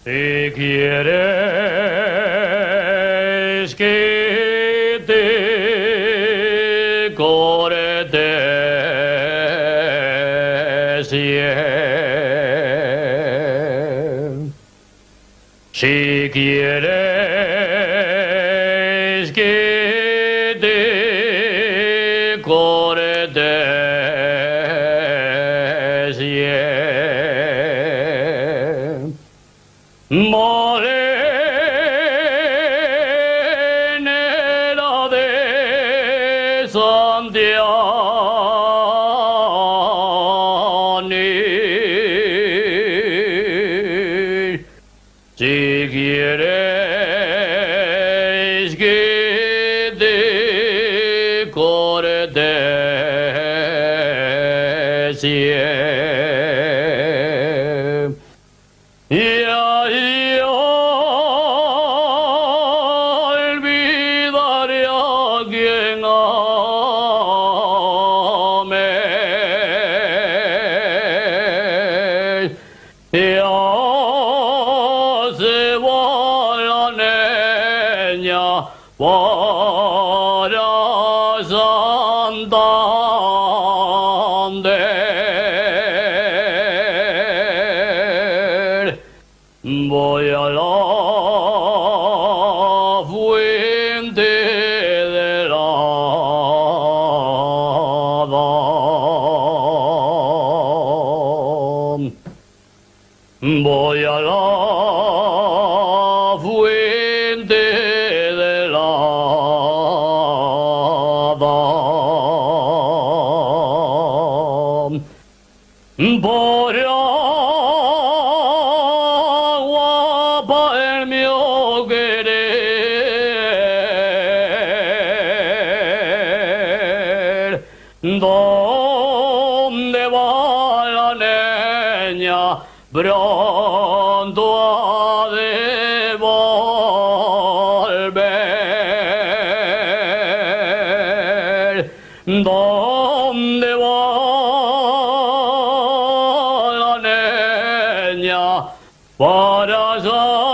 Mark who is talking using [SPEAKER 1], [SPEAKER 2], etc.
[SPEAKER 1] Si quieres que te corte si quieres que te corte morenera de Santiani, si quieres que te corte y ahí olvidaré a quien amé. Ya se va la niña para Santander. Voy a la fuente de la voy a la fuente de la por agua para el mío querer. ¿Dónde va la niña? Pronto ha de volver. ¿Dónde va la niña para allá?